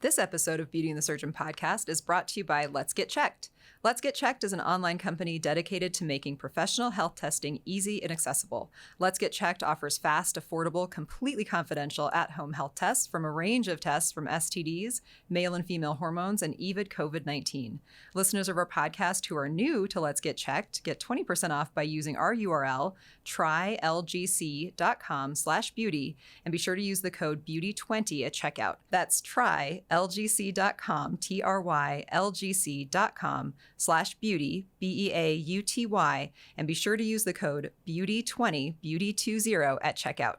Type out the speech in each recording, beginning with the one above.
This episode of Beauty and the Surgeon podcast is brought to you by Let's Get Checked. Let's Get Checked is an online company dedicated to making professional health testing easy and accessible. Let's Get Checked offers fast, affordable, completely confidential at-home health tests from a range of tests from STDs, male and female hormones, and even COVID-19. Listeners of our podcast who are new to Let's Get Checked get 20% off by using our URL, trylgc.com/beauty, and be sure to use the code BEAUTY20 at checkout. That's trylgc.com, trylgc.com/beauty, BEAUTY, and be sure to use the code BEAUTY20, BEAUTY20 at checkout.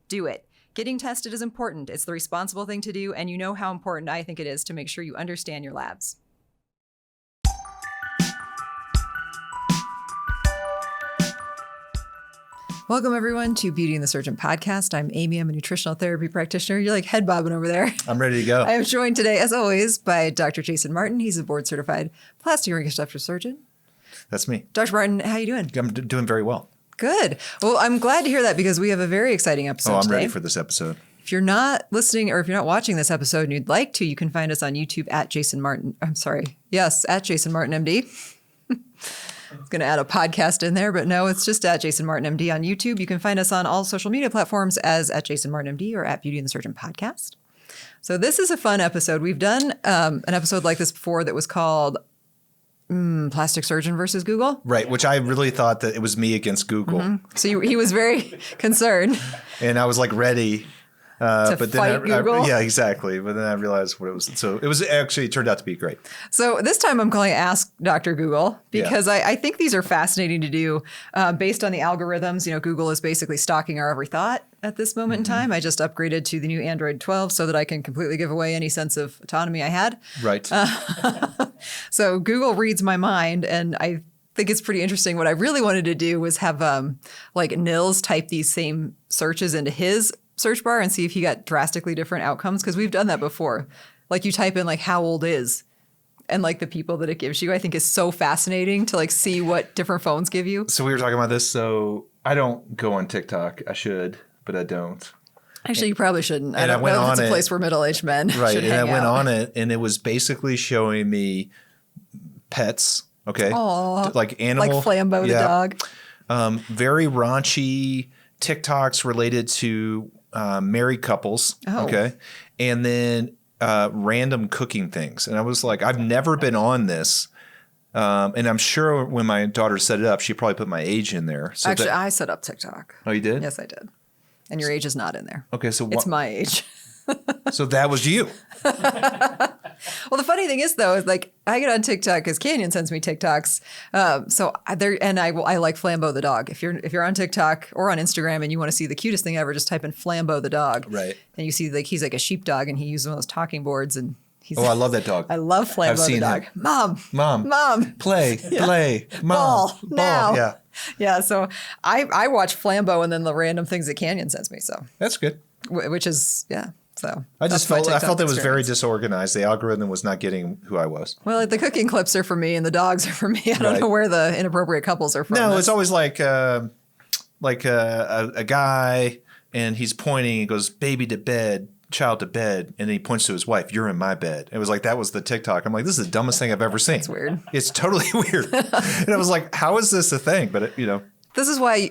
Do it. Getting tested is important. It's the responsible thing to do, and you know how important I think it is to make sure you understand your labs. Welcome, everyone, to Beauty and the Surgeon podcast. I'm Amy. I'm a nutritional therapy practitioner. You're like head bobbing over there. I'm ready to go. I am joined today, as always, by Dr. Jason Martin. He's a board-certified plastic and reconstructive surgeon. That's me. Dr. Martin, how you doing? I'm doing very well. Good. Well, I'm glad to hear that because we have a very exciting episode today. Ready for this episode. If you're not listening or if you're not watching this episode and you'd like to, you can find us on YouTube at Jason Martin. I'm sorry. Yes, at Jason Martin, MD. I was going to add a podcast in there, but no, it's just at Jason Martin MD on YouTube. You can find us on all social media platforms as at Jason Martin MD or at Beauty and the Surgeon podcast. So this is a fun episode. We've done an episode like this before that was called Plastic Surgeon versus Google. Right, which I really thought that it was me against Google. Mm-hmm. So he was very concerned. And I was like ready. To but fight Google? Yeah, exactly. But then I realized what it was. So it was actually turned out to be great. So this time I'm calling Ask Dr. Google because I think these are fascinating to do based on the algorithms. You know, Google is basically stalking our every thought at this moment in time. I just upgraded to the new Android 12 so that I can completely give away any sense of autonomy I had. Right. So Google reads my mind, and I think it's pretty interesting. What I really wanted to do was have like Nils type these same searches into his search bar and see if he got drastically different outcomes, because we've done that before. Like you type in like how old is, and like the people that it gives you, I think is so fascinating to like see what different phones give you. So we were talking about this. So I don't go on TikTok. I should, but I don't. Actually, you probably shouldn't. And I don't know if it's a place where middle-aged men right, should and hang I went out. on it, and it was basically showing me pets. Okay, Aww. like animal, like Flambeau the dog. Very raunchy TikToks related to married couples. Oh. Okay. And then random cooking things. And I was like, I've never been on this. And I'm sure when my daughter set it up, she probably put my age in there. So Actually, I set up TikTok. Oh, you did? Yes, I did. And your age is not in there. Okay. So it's my age. So that was you. Well, the funny thing is, though, is like I get on TikTok because Canyon sends me TikToks. I like Flambeau the dog. If you're on TikTok or on Instagram and you want to see the cutest thing ever, just type in Flambeau the dog. Right. And you see like he's like a sheepdog and he uses one of those talking boards and he's. Oh, I love that dog. I love Flambeau the dog. Him. Mom. Play. Mom. Ball. Now. Yeah. Yeah. So I watch Flambeau and then the random things that Canyon sends me. So that's good. Which is So I felt that was very experience. disorganized. The algorithm was not getting who I was. Well, like the cooking clips are for me and the dogs are for me. I don't know where the inappropriate couples are from. No, it's always like a guy and he's pointing. He goes, "Baby to bed, child to bed," and then he points to his wife. "You're in my bed." It was like that was the TikTok. I'm like, this is the dumbest thing I've ever seen. It's weird. It's totally weird. And I was like, how is this a thing? But this is why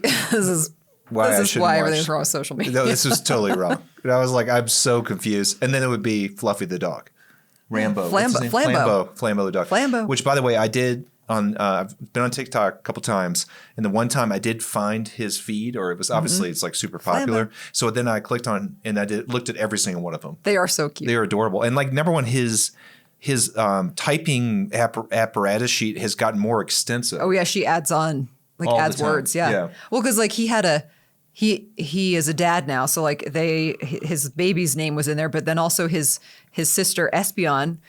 everything's wrong with social media. No, this was totally wrong. And I was like, I'm so confused. And then it would be Fluffy the dog. Rambo. Flambeau the dog. Flambeau. Which, by the way, I did I've been on TikTok a couple times. And the one time I did find his feed, or it was obviously it's like super popular. Flambeau. So then I clicked on and looked at every single one of them. They are so cute. They are adorable. And like number one, his typing apparatus sheet has gotten more extensive. Oh yeah, she adds on adds words. Yeah. Well, because like he is a dad now, so like his baby's name was in there, but then also his sister Espion.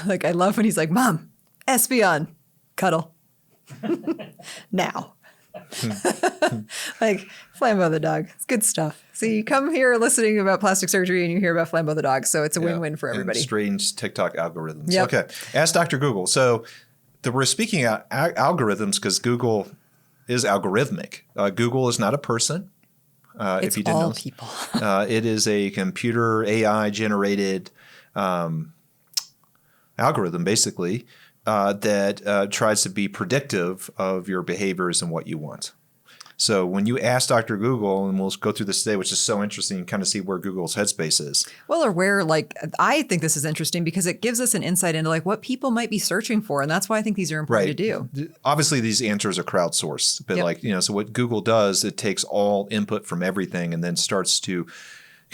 Like I love when he's like, "Mom, Espion, cuddle." Now. Like Flambeau the dog. It's good stuff. So you come here listening about plastic surgery and you hear about Flambeau the dog. So it's a win-win for everybody. And strange TikTok algorithms. Yep. Okay. Ask Dr. Google. So we're speaking out algorithms because Google is algorithmic. Google is not a person. It's all people. It is a computer AI generated algorithm, basically, that tries to be predictive of your behaviors and what you want. So when you ask Dr. Google, and we'll go through this today, which is so interesting, and kind of see where Google's headspace is. Well, or where, like, I think this is interesting because it gives us an insight into like what people might be searching for. And that's why I think these are important to do. Obviously, these answers are crowdsourced, but so what Google does, it takes all input from everything and then starts to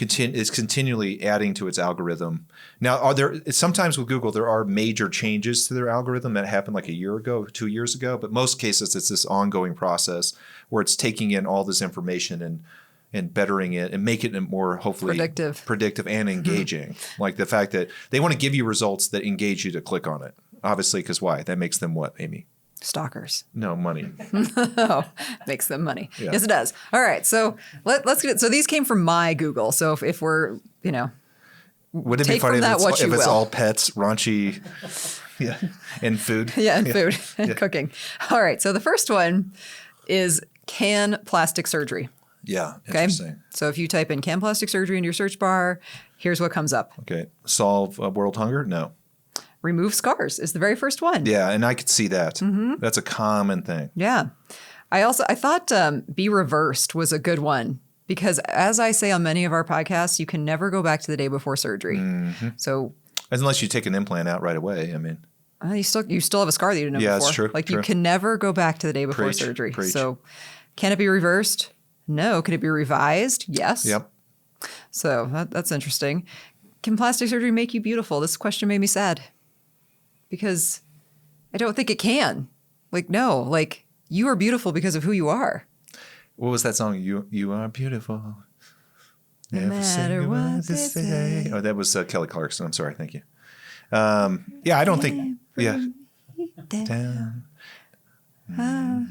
is continually adding to its algorithm. Now, sometimes with Google, there are major changes to their algorithm that happened like a year ago, 2 years ago, but most cases it's this ongoing process where it's taking in all this information and bettering it and making it more, hopefully, predictive and engaging. Like the fact that they want to give you results that engage you to click on it. Obviously, because why? That makes them what, Amy? Stalkers. No, money. Oh, makes them money. Yeah. Yes, it does. All right. So let's get it. So these came from my Google. So if we're, would it take be funny from that what you if it's will. all pets, raunchy, and food? Yeah, and food and cooking. All right. So the first one is can plastic surgery. Yeah, Okay. interesting. So if you type in can plastic surgery in your search bar, here's what comes up. Okay. Solve world hunger? No. Remove scars is the very first one. Yeah, and I could see that. Mm-hmm. That's a common thing. Yeah. I thought be reversed was a good one because as I say on many of our podcasts, you can never go back to the day before surgery. Mm-hmm. So unless you take an implant out right away, I mean. You still have a scar that you didn't know before. Yeah, that's true. Like you can never go back to the day before surgery. Preach. So can it be reversed? No. Can it be revised? Yes. Yep. So that's interesting. Can plastic surgery make you beautiful? This question made me sad because I don't think it can. Like, no, like you are beautiful because of who you are. What was that song? You are beautiful. No matter what they say. Oh, that was Kelly Clarkson. I'm sorry. Thank you. I don't think. Yeah. Down.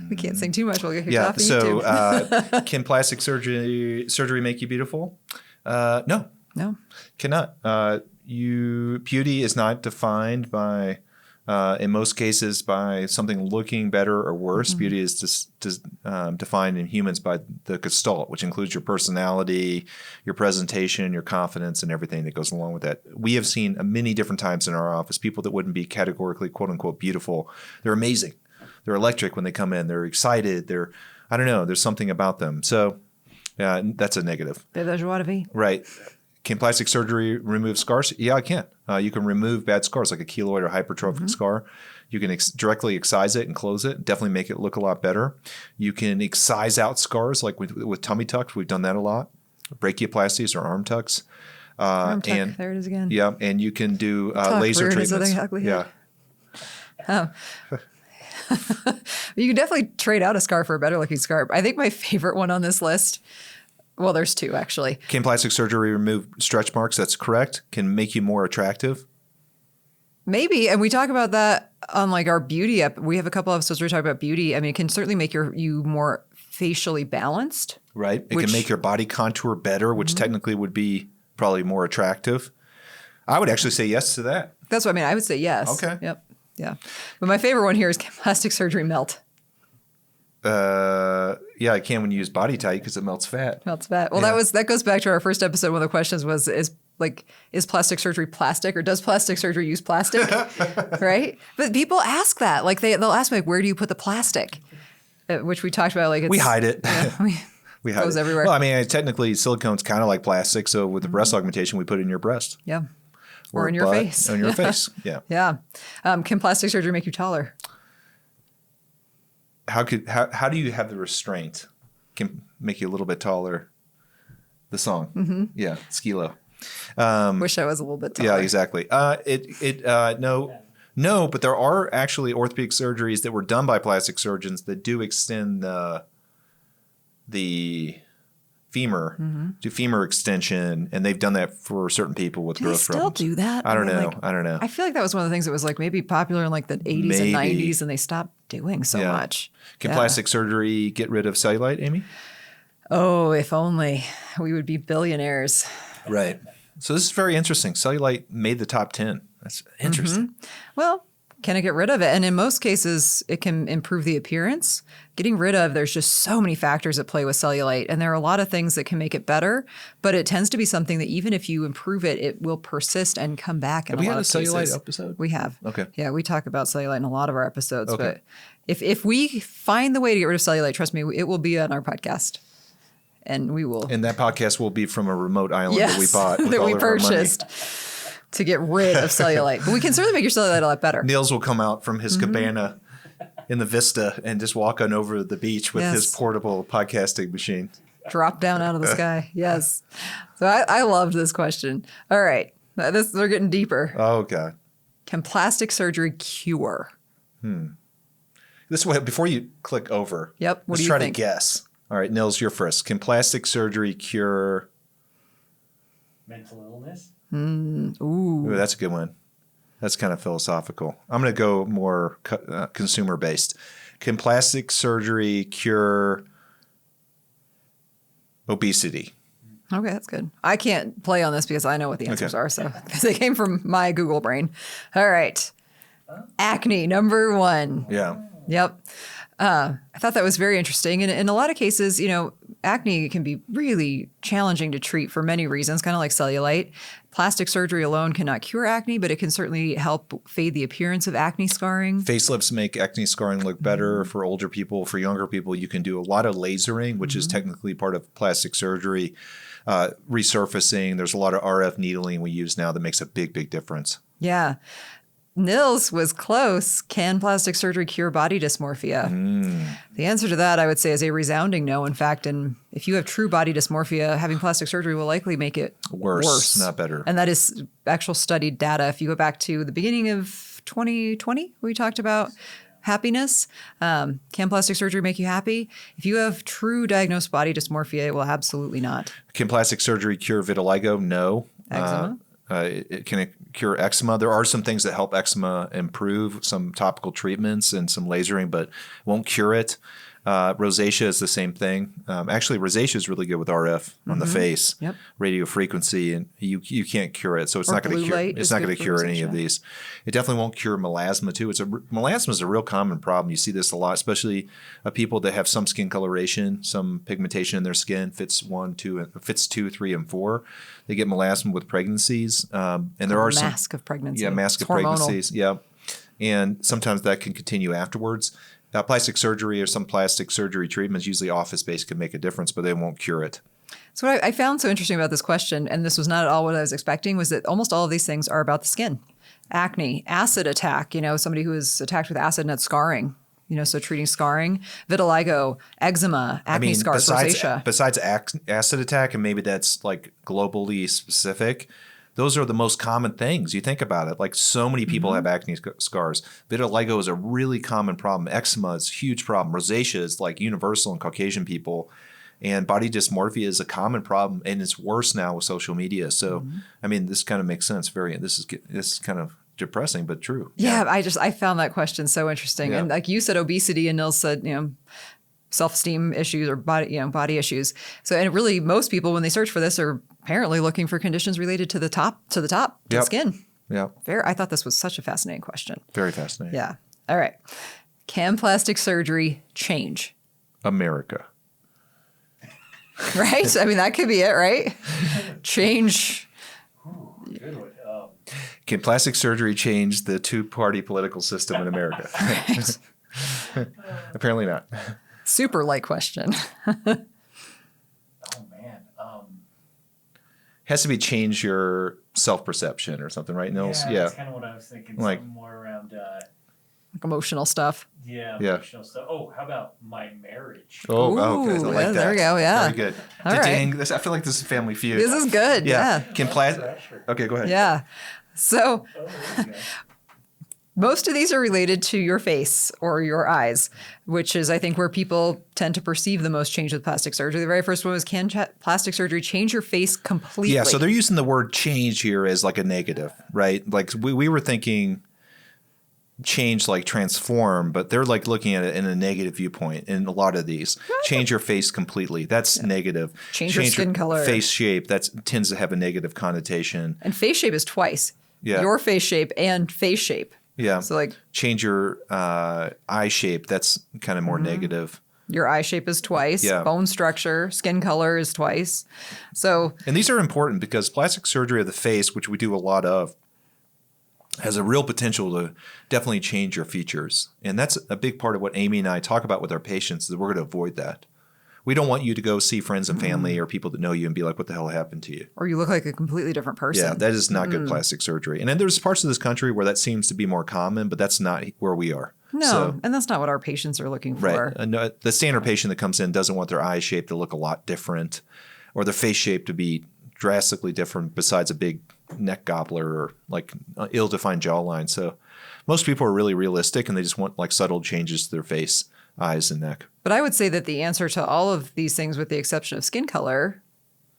We can't sing too much. We'll get kicked Yeah. off of So, YouTube. can plastic surgery make you beautiful? No. No. Cannot. Beauty is not defined by, in most cases, by something looking better or worse. Mm-hmm. Beauty is defined in humans by the gestalt, which includes your personality, your presentation, your confidence, and everything that goes along with that. We have seen many different times in our office people that wouldn't be categorically "quote unquote" beautiful. They're amazing. They're electric when they come in. They're excited. I don't know. There's something about them. So, yeah, that's a negative. De la joie de vivre. Right. Can plastic surgery remove scars? Yeah, it can. You can remove bad scars like a keloid or hypertrophic scar. You can directly excise it and close it, definitely make it look a lot better. You can excise out scars like with tummy tucks. We've done that a lot. Brachioplasties or arm tucks. Arm tuck. And, there it is again. Yeah, and you can do laser Rude treatments. Yeah. You can definitely trade out a scar for a better looking scar. I think my favorite one on this list, well, there's two actually. Can plastic surgery remove stretch marks? That's correct. Can make you more attractive. Maybe. And we talk about that on like our beauty app. We have a couple episodes where we talk about beauty. I mean, it can certainly make you more facially balanced. Right. It can make your body contour better, which technically would be probably more attractive. I would actually say yes to that. That's what I mean. I would say yes. Okay. Yep. Yeah. But my favorite one here is can plastic surgery melt? Yeah, I can when you use Body Tight because it melts fat. Melts fat. Well, that goes back to our first episode. One of the questions was, is plastic surgery plastic or does plastic surgery use plastic? Right? But people ask that. Like they'll ask me, like, where do you put the plastic? Which we talked about. Like we hide it. We hide it. Goes everywhere. Well, I mean, technically silicone's kind of like plastic. So with the breast augmentation, we put it in your breast. Yeah. Or in your face. On your face. Yeah. Yeah. Can plastic surgery make you taller? How do you have the restraint? Can make you a little bit taller. The song. Mm-hmm. Yeah. Skilo. Wish I was a little bit taller. Yeah, exactly. No, but there are actually orthopedic surgeries that were done by plastic surgeons that do extend the femur to femur extension, and they've done that for certain people with growth problems. Do they still do that? I don't know. I feel like that was one of the things that was like maybe popular in like the 80s and 90s, and they stopped doing so much. Can plastic surgery get rid of cellulite, Amy? Oh, if only we would be billionaires. Right. So this is very interesting. Cellulite made the top 10. That's interesting. Well, Can it get rid of it? And in most cases, it can improve the appearance. Getting rid of, there's just so many factors at play with cellulite. And there are a lot of things that can make it better, but it tends to be something that even if you improve it, it will persist and come back in Have we a lot had a of cellulite cases. episode? We have. Okay. Yeah, we talk about cellulite in a lot of our episodes. Okay. But if we find the way to get rid of cellulite, trust me, it will be on our podcast. And we will. And that podcast will be from a remote island that we bought. With that all we of our money. purchased to get rid of cellulite. But we can certainly make your cellulite a lot better. Niels will come out from his Mm-hmm. cabana in the Vista and just walk on over the beach with his Yes. portable podcasting machine. Drop down out of the sky. Yes. So I loved this question. All right. We're getting deeper. Oh, God. Can plastic surgery cure? This way, before you click over, Yep. What let's do you try think? to guess. All right, Nils, you're first. Can plastic surgery cure? Mental illness? Ooh. Ooh, that's a good one. That's kind of philosophical. I'm going to go more consumer based. Can plastic surgery cure obesity? Okay, that's good. I can't play on this because I know what the answers Okay. are. So because they came from my Google brain. All right. Acne, number 1. Yeah. Yep. I thought that was very interesting. And in a lot of cases, acne can be really challenging to treat for many reasons, kind of like cellulite. Plastic surgery alone cannot cure acne, but it can certainly help fade the appearance of acne scarring. Facelifts make acne scarring look better Mm-hmm. for older people. For younger people, you can do a lot of lasering, which is technically part of plastic surgery. Resurfacing. There's a lot of RF needling we use now that makes a big, big difference. Yeah. Nils was close. Can plastic surgery cure body dysmorphia? The answer to that, I would say, is a resounding no. In fact, and if you have true body dysmorphia, having plastic surgery will likely make it Worse, not better. And that is actual studied data. If you go back to the beginning of 2020, we talked about happiness. Can plastic surgery make you happy? If you have true diagnosed body dysmorphia, it will absolutely not. Can plastic surgery cure vitiligo? No. Eczema? Can it cure eczema? There are some things that help eczema improve, some topical treatments and some lasering, but won't cure it. Rosacea is the same thing. Actually, rosacea is really good with RF on the face, Yep. radio frequency, and you can't cure it. So it's Or not going to blue cure. light It's is not good going to for cure any of rosacea. these. It definitely won't cure melasma too. Melasma is a real common problem. You see this a lot, especially people that have some skin coloration, some pigmentation in their skin. Fits 2, 3, and 4. They get melasma with pregnancies, and there are some Mask of pregnancy. yeah, mask It's of hormonal. pregnancies. Yeah. And sometimes that can continue afterwards. Plastic surgery or some plastic surgery treatments, usually office-based, can make a difference, but they won't cure it. So what I found so interesting about this question, and this was not at all what I was expecting, was that almost all of these things are about the skin. Acne, acid attack, somebody who is attacked with acid and had scarring, so treating scarring, vitiligo, eczema, acne scars, rosacea. besides acid attack, and maybe that's like globally specific, those are the most common things. You think about it, like so many people have acne scars. Vitiligo is a really common problem. Eczema is a huge problem. Rosacea is like universal in Caucasian people. And body dysmorphia is a common problem, and it's worse now with social media. So, I mean, this kind of makes sense. This is kind of depressing, but true. Yeah, I found that question so interesting. Yeah. And like you said, obesity, and Nils said, self-esteem issues or body issues. So, and really most people, when they search for this, are apparently looking for conditions related to the top, to the Yep. skin. Yeah, I thought this was such a fascinating question. very fascinating. Yeah. All right. Can plastic surgery change? America. Right? I mean, that could be it, right? Change. Good one. Can plastic surgery change the two-party political system in America? Apparently not. Super light question. Oh man. Has to be change your self-perception or something, right, Nils? Yeah, Yeah. that's kind of what I was thinking. Like- Something more around, Like emotional stuff. Yeah. emotional stuff. Oh, how about my marriage? Oh, okay. I Ooh, like yeah, that. there we go, yeah. Very good. All right. Dang, I feel like this is Family Feud. This is good. Yeah. Can Pressure. Okay, go ahead. Yeah. So Oh, there you go. most of these are related to your face or your eyes, which is, I think, where people tend to perceive the most change with plastic surgery. The very first one was, can plastic surgery change your face completely? Yeah, so they're using the word change here as like a negative, right? Like we were thinking change like transform, but they're like looking at it in a negative viewpoint in a lot of these. Change your face completely. That's negative. Change your skin color. Face shape. That tends to have a negative connotation. And face shape is twice. Yeah. Your face shape and face shape. Yeah. So like Change your eye shape. That's kind of more negative. your eye shape is twice, Yeah. bone structure, skin color is twice. So And these are important because plastic surgery of the face, which we do a lot of, has a real potential to definitely change your features. And that's a big part of what Amy and I talk about with our patients, is we're going to avoid that. We don't want you to go see friends and family or people that know you and be like, what the hell happened to you? or you look like a completely different person. Yeah, that is not good plastic surgery. And then there's parts of this country where that seems to be more common, but that's not where we are. No, So, and that's not what our patients are looking for. right. No, the standard patient that comes in doesn't want their eye shape to look a lot different or their face shape to be drastically different besides a big neck gobbler or like ill-defined jawline. So most people are really realistic and they just want like subtle changes to their face, eyes, and neck. But I would say that the answer to all of these things, with the exception of skin color,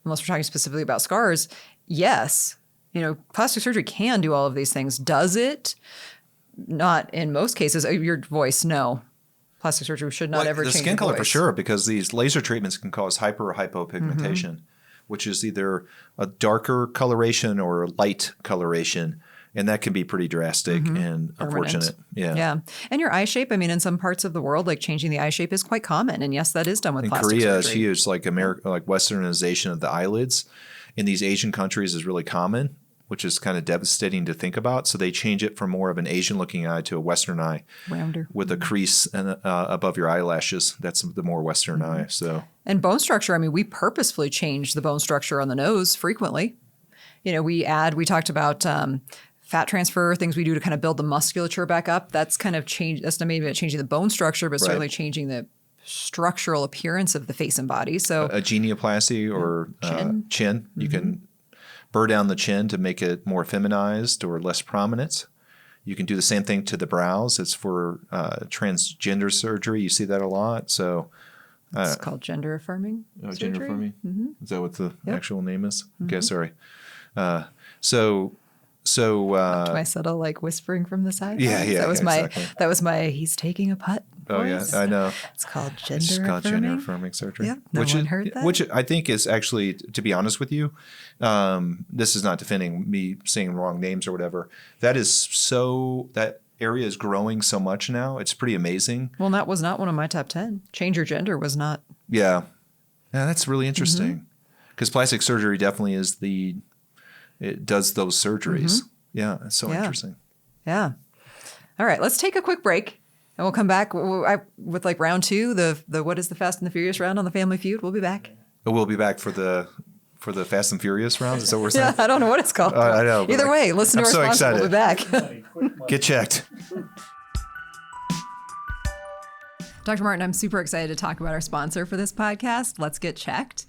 unless we're talking specifically about scars, yes. You know, plastic surgery can do all of these things. Does it? Not in most cases. Your voice, no. Plastic surgery should not ever the change skin your color for voice. sure, because these laser treatments can cause hyper or hypopigmentation, which is either a darker coloration or a light coloration. And that can be pretty drastic and unfortunate. Yeah. Yeah. And your eye shape, I mean, in some parts of the world, like changing the eye shape is quite common. And yes, that is done with In plastic Korea, it's surgery. huge. Like like westernization of the eyelids in these Asian countries is really common, which is kind of devastating to think about. So they change it from more of an Asian-looking eye to a Western eye, Rounder. with a crease and above your eyelashes. That's the more Western eye. So And bone structure, I mean, we purposefully change the bone structure on the nose frequently. You know, we talked about fat transfer, things we do to kind of build the musculature back up. That's kind of that's not maybe not changing the bone structure, but certainly changing the structural appearance of the face and body. So a genioplasty or chin. You can burr down the chin to make it more feminized or less prominent. You can do the same thing to the brows. It's for transgender surgery. You see that a lot. So it's called gender affirming surgery. gender affirming. Is that what the actual name is? Okay, sorry. To my subtle like whispering from the side. Yeah, yeah, That was exactly. my he's taking a putt. Oh yeah, voice. I know. It's called gender It's called affirming. gender affirming surgery. Yep, no one heard that. Which I think is actually, to be honest with you, this is not defending me saying wrong names or whatever. That area is growing so much now. It's pretty amazing. Well, that was not one of my top 10. Change your gender was not. Yeah. Yeah, that's really interesting. Because plastic surgery definitely it does those surgeries. Yeah, it's so interesting. Yeah. All right, let's take a quick break. And we'll come back with like round 2, the what is the Fast and the Furious round on the Family Feud. We'll be back. We'll be back for the Fast and Furious rounds. Is that what we're saying? Yeah, I don't know what it's called. I know. but Either way, listen to I'm our so sponsor. We'll be back. Money, quick money. Get checked. Dr. Martin, I'm super excited to talk about our sponsor for this podcast, Let's Get Checked.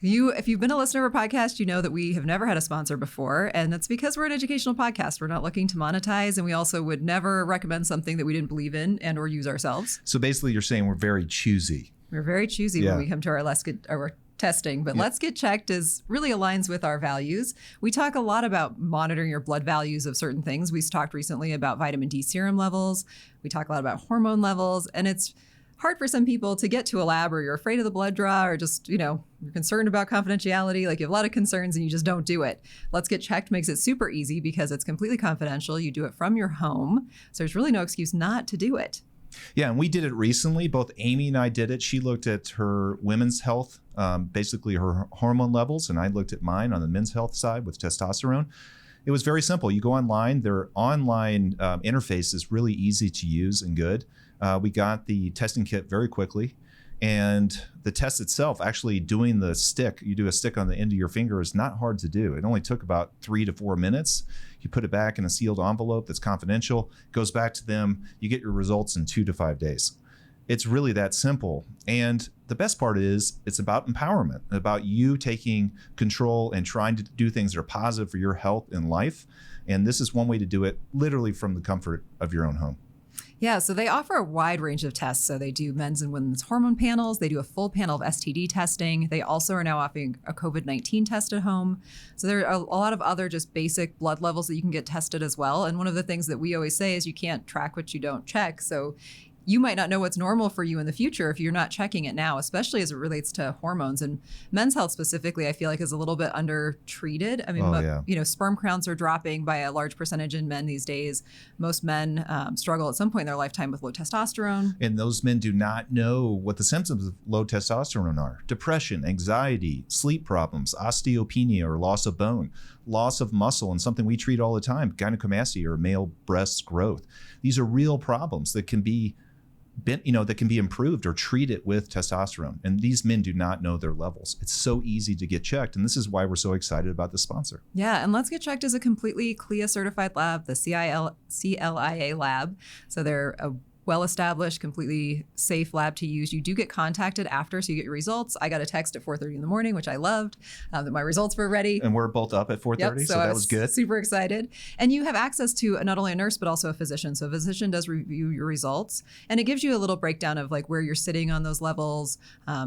If you've been a listener of our podcast, you know that we have never had a sponsor before, and that's because we're an educational podcast. We're not looking to monetize, and we also would never recommend something that we didn't believe in and or use ourselves. So basically, you're saying we're very choosy. We're very choosy Yeah. when we come to our testing, but Let's Get Checked really aligns with our values. We talk a lot about monitoring your blood values of certain things. We talked recently about vitamin D serum levels. We talk a lot about hormone levels, and it's hard for some people to get to a lab, or you're afraid of the blood draw, or just, you're concerned about confidentiality. Like you have a lot of concerns and you just don't do it. Let's Get Checked makes it super easy because it's completely confidential. You do it from your home. So there's really no excuse not to do it. Yeah, and we did it recently. Both Amy and I did it. She looked at her women's health, basically her hormone levels, and I looked at mine on the men's health side with testosterone. It was very simple. You go online. Their online interface is really easy to use and good. We got the testing kit very quickly. And the test itself, actually doing the stick, you do a stick on the end of your finger, is not hard to do. It only took about 3 to 4 minutes. You put it back in a sealed envelope that's confidential, goes back to them. You get your results in 2 to 5 days. It's really that simple. And the best part is it's about empowerment, about you taking control and trying to do things that are positive for your health and life. And this is one way to do it, literally from the comfort of your own home. Yeah, so they offer a wide range of tests. So they do men's and women's hormone panels. They do a full panel of STD testing. They also are now offering a COVID-19 test at home. So there are a lot of other just basic blood levels that you can get tested as well. And one of the things that we always say is you can't track what you don't check. So you might not know what's normal for you in the future if you're not checking it now, especially as it relates to hormones. And men's health specifically, I feel like is a little bit undertreated. I mean, sperm counts are dropping by a large percentage in men these days. Most men struggle at some point in their lifetime with low testosterone. And those men do not know what the symptoms of low testosterone are: depression, anxiety, sleep problems, osteopenia or loss of bone, loss of muscle, and something we treat all the time, gynecomastia or male breast growth. These are real problems that can be improved or treated with testosterone. And these men do not know their levels. It's so easy to get checked. And this is why we're so excited about the sponsor. Yeah. And Let's Get Checked is a completely CLIA certified lab, the CLIA lab. So they're a well-established, completely safe lab to use. You do get contacted after, so you get your results. I got a text at 4:30 in the morning, which I loved, that my results were ready. And we're both up at 4:30, so that was good. Super excited. And you have access to not only a nurse, but also a physician. So a physician does review your results, and it gives you a little breakdown of like where you're sitting on those levels.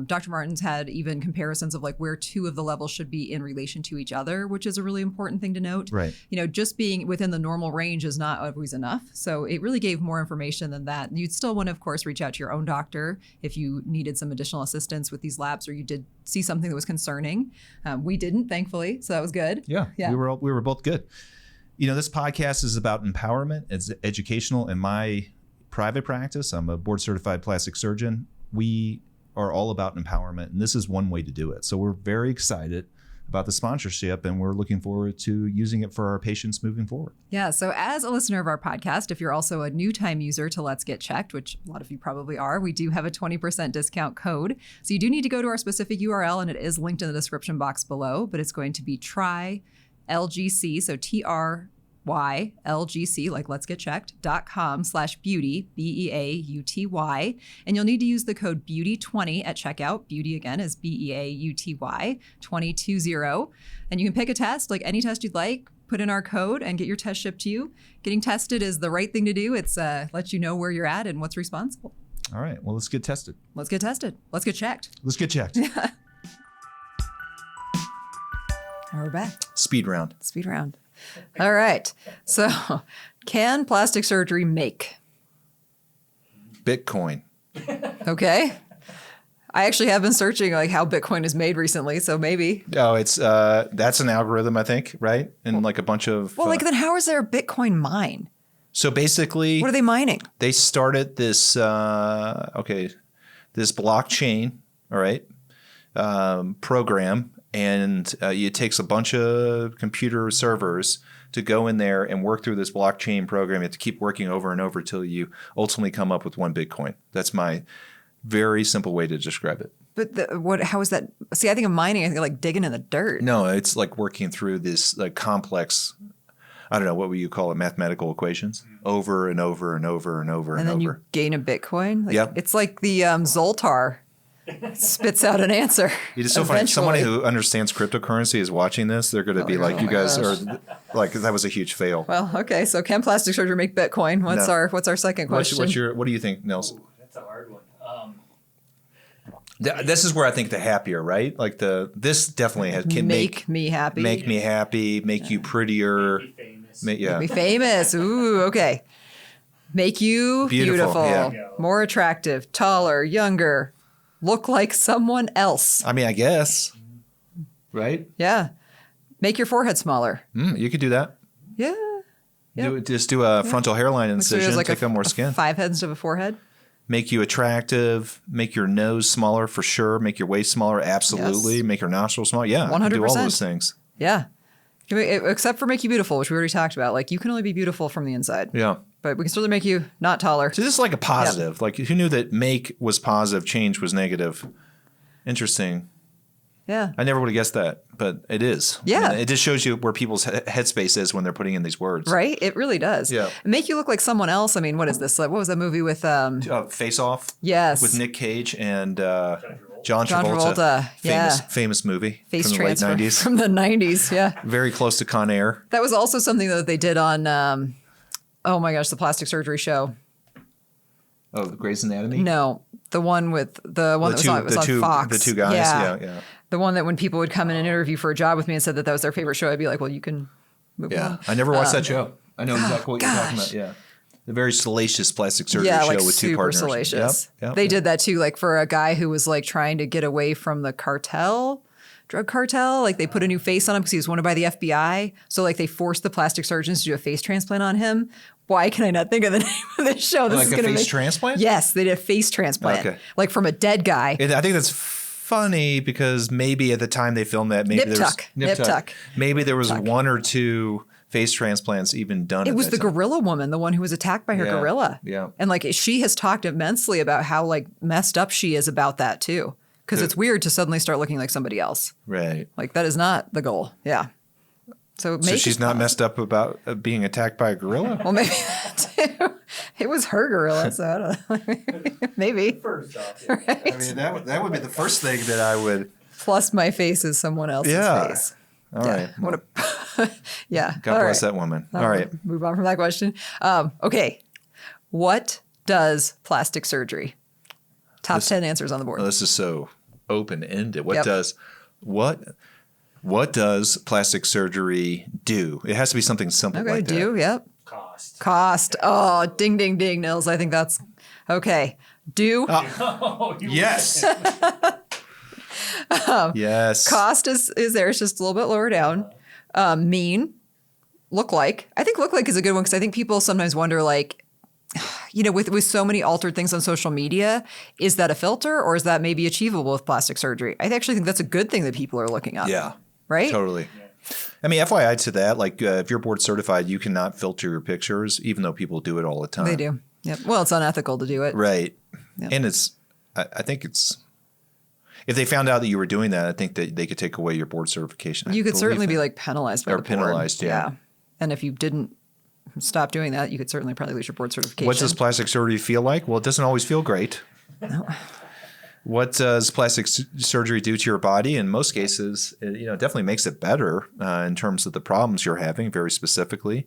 Dr. Martin's had even comparisons of like where two of the levels should be in relation to each other, which is a really important thing to note. Right. Just being within the normal range is not always enough. So it really gave more information than that. You'd still want to, of course, reach out to your own doctor if you needed some additional assistance with these labs or you did see something that was concerning. We didn't, thankfully, so that was good. Yeah. We were both good. This podcast is about empowerment. It's educational. In my private practice, I'm a board certified plastic surgeon. We are all about empowerment, and this is one way to do it. So we're very excited about the sponsorship, and we're looking forward to using it for our patients moving forward. Yeah. So as a listener of our podcast, if you're also a new time user to Let's Get Checked, which a lot of you probably are, we do have a 20% discount code. So you do need to go to our specific URL, and it is linked in the description box below, but it's going to be TryLGC, so TRYLGC, like Let's Get Checked.com/beauty, BEAUTY. And you'll need to use the code BEAUTY20 at checkout. Beauty again is BEAUTY 220. And you can pick a test, like any test you'd like, put in our code and get your test shipped to you. Getting tested is the right thing to do. It's lets you know where you're at and what's responsible. All right. Well, let's get tested. Let's get tested. Let's get checked. Let's get checked. We're back. Speed round. Speed round. All right. So, can plastic surgery make? Bitcoin. Okay. I actually have been searching like how Bitcoin is made recently, so maybe. Oh, it's that's an algorithm, I think, right? And like a bunch of. Well, like then how is there a Bitcoin mine? So basically, what are they mining? They started this this blockchain, all right, program, and it takes a bunch of computer servers to go in there and work through this blockchain program. You have to keep working over and over until you ultimately come up with one Bitcoin. That's my very simple way to describe it. But how is that? See, I think of mining, I think like digging in the dirt. No, it's like working through this like complex, I don't know, what would you call it, mathematical equations over and over and over and over and over. And then you gain a Bitcoin? Like, yep. It's like the Zoltar spits out an answer. It is so funny. Somebody who understands cryptocurrency is watching this. They're going to be like, you guys are like, that was a huge fail. Well, okay. So can plastic surgery make Bitcoin? What's our second question? What do you think, Nels? Ooh, that's a hard one. This is where I think the happier, right? Like this definitely can make me happy. Make me happy, make you prettier. Make me famous. Yeah. Make me famous. Ooh, okay. Make you beautiful. Yeah. More attractive, taller, younger, look like someone else. I mean, I guess. Right? Yeah. Make your forehead smaller. You could do that. Yeah. Yep. Just do a frontal hairline incision, like take on more skin. 5 heads of a forehead. Make you attractive, make your nose smaller for sure, make your waist smaller, absolutely. Yes. Make your nostrils smaller. Yeah, 100%. Do all those things. Yeah. Except for make you beautiful, which we already talked about. Like you can only be beautiful from the inside. Yeah. But we can still make you not taller. So this is like a positive. Yep. Like who knew that make was positive, change was negative? Interesting. Yeah. I never would have guessed that, but it is. Yeah. I mean, it just shows you where people's headspace is when they're putting in these words. Right? It really does. Yeah. Make you look like someone else. I mean, what is this? What was that movie with? Face Off? Yes. With Nick Cage and John Travolta. Famous movie Face from the late 90s. From the 90s, yeah. Very close to Con Air. That was also something that they did on, oh my gosh, the plastic surgery show. Oh, Grey's Anatomy? No. The one that was on Fox. The two guys, yeah. The one that when people would come in and interview for a job with me and said that was their favorite show, I'd be like, well, you can move on. I never watched that show. I know exactly what you're talking about, yeah. a very salacious plastic surgery Yeah, show like with two super partners. salacious. Yep. They did that too, like for a guy who was like trying to get away from the drug cartel. Like they put a new face on him because he was wanted by the FBI. So like they forced the plastic surgeons to do a face transplant on him. Why can I not think of the name of this show? This Like is a gonna face make... transplant? Yes, they did a face transplant. Okay. Like from a dead guy. And I think that's funny because maybe at the time they filmed that, maybe Nip tuck. Maybe there was one or two face transplants even done. It was the gorilla woman, the one who was attacked by her Yeah, gorilla. yeah. And like she has talked immensely about how like messed up she is about that too. Because it's weird to suddenly start looking like somebody else. Right. Like that is not the goal. Yeah. So she's not messed up about being attacked by a gorilla? Well, maybe that too. It was her gorilla, so I don't know. Maybe. First off, yeah. I mean, that would be the first thing that I would. Plus my face is someone else's Yeah. face. All right. What a, yeah. God bless that woman. All right. Move on from that question. Okay. What does plastic surgery? Top 10 answers on the board. Well, this is so open-ended. What Yep. does plastic surgery do? It has to be something simple Okay, like that. Yep. Cost. Cost. Oh, ding, ding, ding, Nils. I think that's okay. Do. Oh, you Yes. Yes. Cost is there. It's just a little bit lower down. Mean. Look like. I think look like is a good one because I think people sometimes wonder like, you know, with so many altered things on social media, is that a filter or is that maybe achievable with plastic surgery? I actually think that's a good thing that people are looking up. Yeah. Right? Totally. I mean, FYI to that, like if you're board certified, you cannot filter your pictures, even though people do it all the time. They do. Yep. Well, it's unethical to do it. Right. Yep. And I think it's, if they found out that you were doing that, I think that they could take away your board certification. You could certainly be like penalized by Or the board. penalized, yeah. And if you didn't stop doing that, you could certainly probably lose your board certification. What does plastic surgery feel like? Well, it doesn't always feel great. No. What does plastic surgery do to your body? In most cases, it definitely makes it better in terms of the problems you're having, very specifically.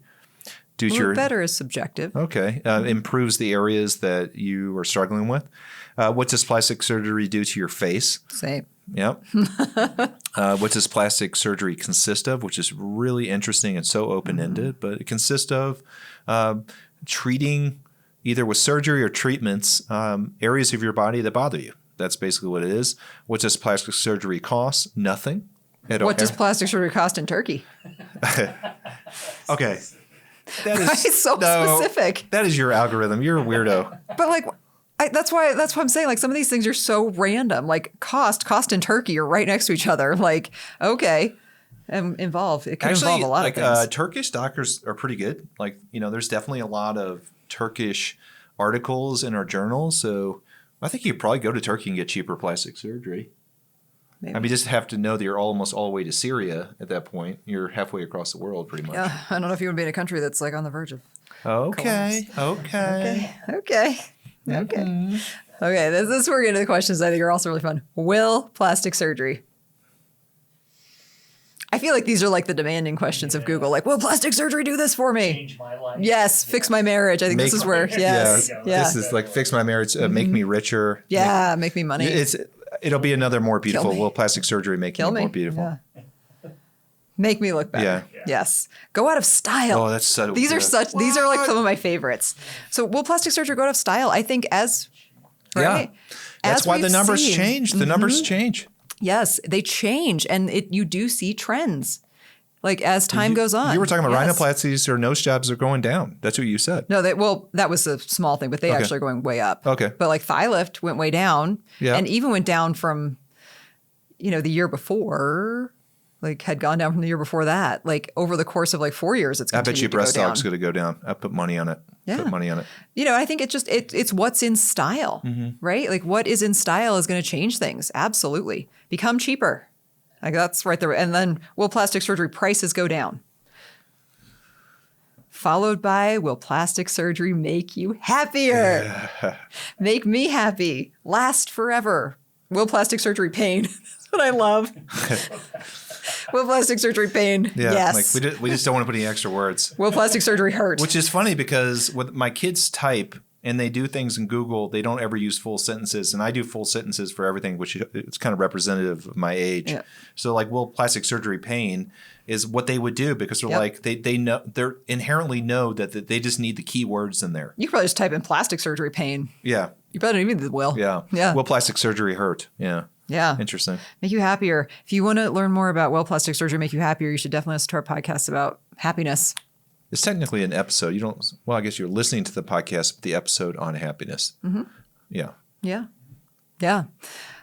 Better is subjective. Okay. Improves the areas that you are struggling with. What does plastic surgery do to your face? Same. Yep. What does plastic surgery consist of? Which is really interesting and so open-ended, but it consists of treating either with surgery or treatments areas of your body that bother you. That's basically what it is. What does plastic surgery cost? Nothing. What does plastic surgery cost in Turkey? Okay. That It's so specific. That is your algorithm. You're a weirdo. But like, that's why I'm saying like some of these things are so random. Like cost and Turkey are right next to each other. Like, okay, involve. It can involve a lot of things. Turkish doctors are pretty good. Like, there's definitely a lot of Turkish articles in our journals. So I think you could probably go to Turkey and get cheaper plastic surgery. Maybe. I mean, just have to know that you're almost all the way to Syria at that point. You're halfway across the world pretty much. Yeah, I don't know if you would be in a country that's like on the verge of. Okay. Okay. Okay. This is where we're getting to the questions I think are also really fun. Will plastic surgery? I feel like these are like the demanding questions of Google. Like, will plastic surgery do this for me? Change my life. Yes. Fix my marriage. I think this is where. Yes. Yeah. This is like fix my marriage, make me richer. Yeah. Make me money. It'll be another more beautiful. me. Will plastic surgery make you Kill me. more beautiful? Yeah. Make me look better. Yeah. Yes. Go out of style. Oh, that's so These are good. these are like some of my favorites. So will plastic surgery go out of style? I think right? Yeah. That's As why the we've numbers seen. change. The numbers change. Yes, they change, and you do see trends, like as time goes on. You were talking about Yes. rhinoplasties or nose jobs are going down. That's what you said. No, that was a small thing, but they actually are going way up. Okay. But like thigh lift went way down, Yeah. and even went down from, the year before, like had gone down from the year before that. Like over the course of like 4 years, it's I bet you continued to go breast down. dog's going to go down. I put money on it. Yeah. Put money on it. I think it's what's in style, right? Like what is in style is going to change things. Absolutely. Become cheaper. Like that's right there. And then will plastic surgery prices go down? Followed by, will plastic surgery make you happier? Make me happy. Last forever. Will plastic surgery pain? That's what I love. Will plastic surgery pain? Yeah. Yes. Like we just don't want to put any extra words. Will plastic surgery hurt? Which is funny because with my kids type And they do things in Google. They don't ever use full sentences. And I do full sentences for everything, which it's kind of representative of my age. Yeah. So like, will plastic surgery pain is what they would do because they're like, they know, they're inherently know that they just need the keywords in there. You could probably just type in plastic surgery pain. Yeah. You probably don't even will. Yeah. Yeah. Will plastic surgery hurt? Yeah. Yeah. Interesting. Make you happier. If you want to learn more about will plastic surgery make you happier, you should definitely listen to our podcast about happiness. It's technically an episode. You don't, well, I guess you're listening to the podcast, but the episode on happiness. Mm-hmm. Yeah. Yeah. Yeah.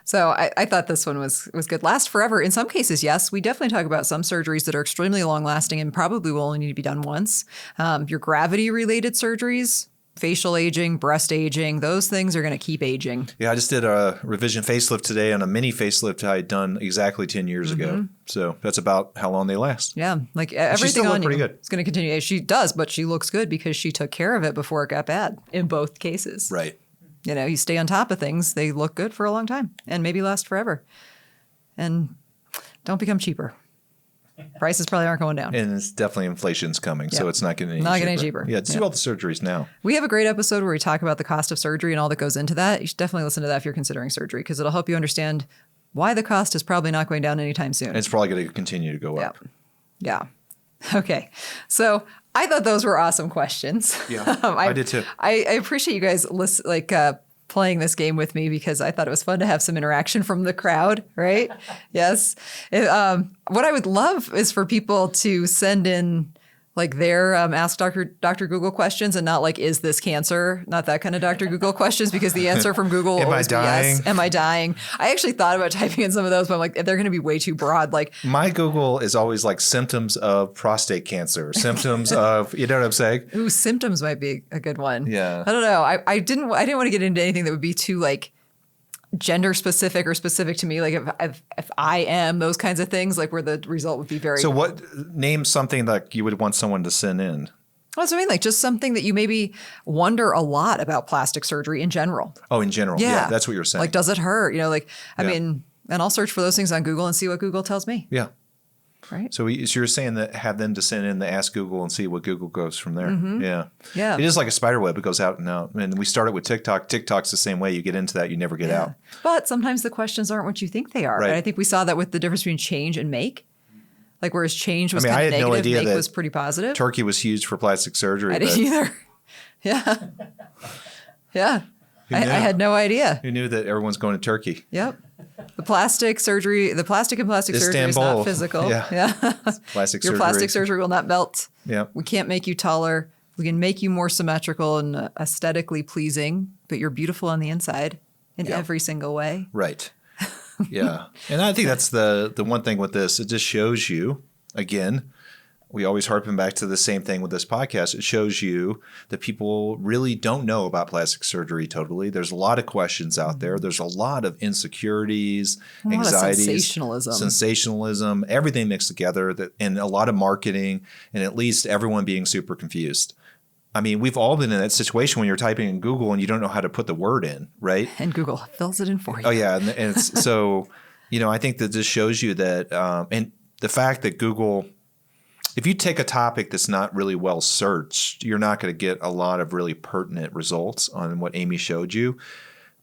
So I thought this one was good. Last forever. In some cases, yes. We definitely talk about some surgeries that are extremely long lasting and probably will only need to be done once. Your gravity related surgeries, facial aging, breast aging, those things are going to keep aging. Yeah, I just did a revision facelift today on a mini facelift I had done exactly 10 years ago. So that's about how long they last. Yeah, like She everything still on looked pretty you good. is going to continue. She does, but she looks good because she took care of it before it got bad in both cases. Right. You know, you stay on top of things, they look good for a long time and maybe last forever. And don't become cheaper. Prices probably aren't going down. And it's definitely inflation's coming, so Yeah. it's not getting any Not cheaper. getting cheaper. Yeah, do all the surgeries now. We have a great episode where we talk about the cost of surgery and all that goes into that. You should definitely listen to that if you're considering surgery because it'll help you understand why the cost is probably not going down anytime soon. And it's probably going to continue to go up. Yeah. Okay. So I thought those were awesome questions. Yeah, I did too. I appreciate you guys playing this game with me because I thought it was fun to have some interaction from the crowd, right? Yes. What I would love is for people to send in like their Ask Dr. Google questions and not like, is this cancer? Not that kind of Dr. Google questions because the answer from Google will Am I always be dying? yes. Am I dying? I actually thought about typing in some of those, but I'm like, they're going to be way too broad. Like, My Google is always like symptoms of prostate cancer, symptoms of, you know what I'm saying? ooh, symptoms might be a good one. Yeah. I don't know. I didn't want to get into anything that would be too like gender specific or specific to me. Like if I am those kinds of things, like where the result would be very. So name something that you would want someone to send in. That's what I mean. Like just something that you maybe wonder a lot about plastic surgery in general. Oh, in general. Yeah, that's what you're saying. Like, does it hurt? You know, like, I Yeah. mean, and I'll search for those things on Google and see what Google tells me. Yeah. Right. So you're saying that have them to send in the Ask Google and see what Google goes from there. Yeah. Yeah. It is like a spider web. It goes out and out. And we started with TikTok. TikTok's the same way. You get into that, you never get out. But sometimes the questions aren't what you think they are. Right. And I think we saw that with the difference between change and make. Like whereas change was I mean, kind I of had no negative, idea make that was pretty positive. Turkey was huge for plastic surgery. I didn't either. Yeah. Yeah. Who I knew? had no idea. Who knew that everyone's going to Turkey? Yep. The plastic and plastic surgery is Istanbul. not physical. Yeah. Your Plastic surgery. plastic surgery will not melt. Yeah. We can't make you taller. We can make you more symmetrical and aesthetically pleasing, but you're beautiful on the inside in Yeah. every single way. Right. Yeah. And I think that's the one thing with this. It just shows you, again, we always harpen back to the same thing with this podcast. It shows you that people really don't know about plastic surgery totally. There's a lot of questions out there. There's a lot of insecurities, A lot of anxieties, sensationalism. everything mixed together, and a lot of marketing, and at least everyone being super confused. I mean, we've all been in that situation when you're typing in Google and you don't know how to put the word in, right? And Google fills it in for you. Oh yeah, and it's so, I think that this shows you that, and the fact that Google, if you take a topic that's not really well searched, you're not going to get a lot of really pertinent results on what Amy showed you.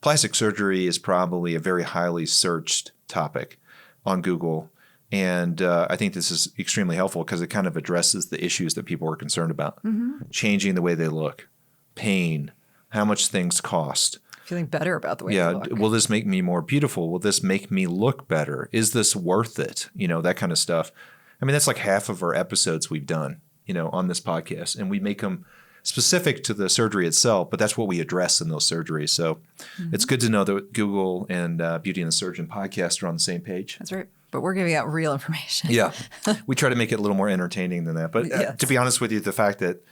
Plastic surgery is probably a very highly searched topic on Google. And I think this is extremely helpful because it kind of addresses the issues that people are concerned about. Changing the way they look, pain, how much things cost. Feeling better about the way you look. Will this make me more beautiful? Will this make me look better? Is this worth it? That kind of stuff. I mean, that's like half of our episodes we've done, on this podcast. And we make them specific to the surgery itself, but that's what we address in those surgeries. So it's good to know that Google and Beauty and the Surgeon podcast are on the same page. That's right. But we're giving out real information. Yeah. We try to make it a little more entertaining than that. But Yes. to be honest with you, the fact that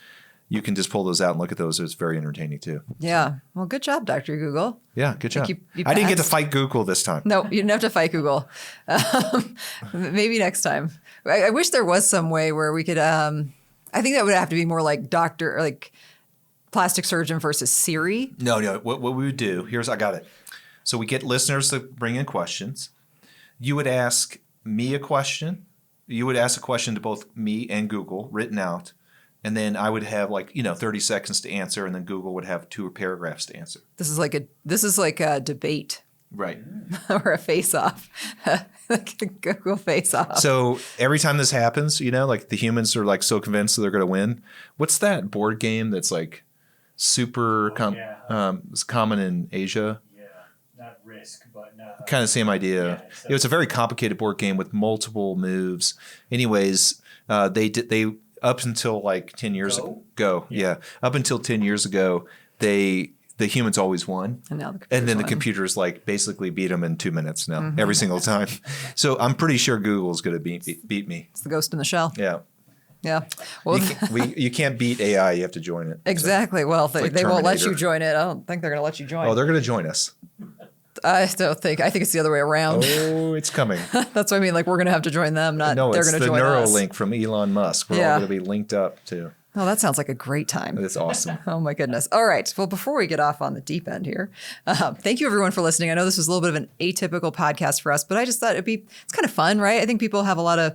you can just pull those out and look at those is very entertaining too. Yeah. Well, good job, Dr. Google. Yeah, good job. you I didn't get to passed. fight Google this time. No, you didn't have to fight Google. Maybe next time. I wish there was some way where we could. I think that would have to be more like plastic surgeon versus Siri. No. What we would do, I got it. So we get listeners to bring in questions. You would ask me a question. You would ask a question to both me and Google written out. And then I would have 30 seconds to answer, and then Google would have 2 paragraphs to answer. This is like a debate Right. or a face-off, like a Google face-off. So every time this happens, the humans are so convinced that they're going to win. What's that board game that's super it's common in Asia? Yeah, not Risk, but Kind of same idea. Yeah, It was a very complicated board game with multiple moves. Anyways, they up until 10 years ago. Yeah. Up until 10 years ago, the humans always won. And now the computers basically beat them in 2 minutes now, every single time. So I'm pretty sure Google's going to beat me. It's the ghost in the shell. Yeah. Yeah. Well, You can't beat AI. You have to join it. exactly. Well, they won't let you Terminator. join it. I don't think they're going to let you join. Oh, they're going to join us. I don't think. I think it's the other way around. Oh, it's coming. That's what I mean. We're going to have to join them, not No, they're it's going the to join us. Neuralink from Elon Musk. We're Yeah. all going to be linked up too. Oh, that sounds like a great time. That's awesome. Oh my goodness. All right. Well, before we get off on the deep end here, thank you everyone for listening. I know this was a little bit of an atypical podcast for us, but I just thought it's kind of fun, right? I think people have a lot of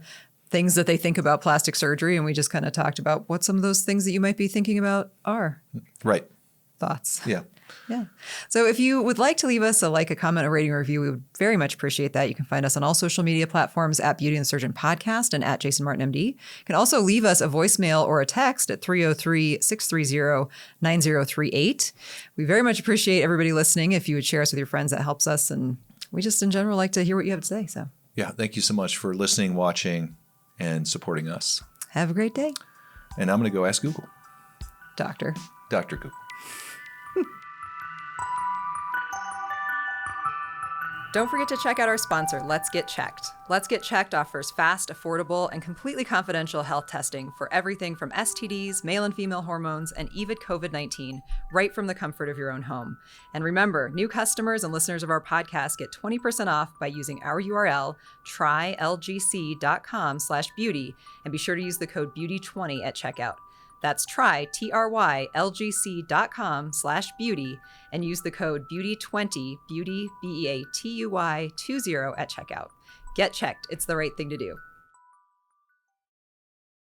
things that they think about plastic surgery, and we just kind of talked about what some of those things that you might be thinking about are. Right. Thoughts. Yeah. Yeah. So if you would like to leave us a comment, a rating, or review, we would very much appreciate that. You can find us on all social media platforms at Beauty and the Surgeon Podcast and at Jason Martin MD. You can also leave us a voicemail or a text at 303-630-9038. We very much appreciate everybody listening. If you would share us with your friends, that helps us. And we just in general like to hear what you have to say. So Yeah. Thank you so much for listening, watching, and supporting us. have a great day, And I'm going to go ask Google. Doctor. Dr. Google. Don't forget to check out our sponsor, Let's Get Checked. Let's Get Checked offers fast, affordable, and completely confidential health testing for everything from STDs, male and female hormones, and even COVID-19, right from the comfort of your own home. And remember, new customers and listeners of our podcast get 20% off by using our URL, trylgc.com/beauty, and be sure to use the code BEAUTY20 at checkout. That's trylgc.com/beauty and use the code BEAUTY20, beauty, BEATUY 20 at checkout. Get checked. It's the right thing to do.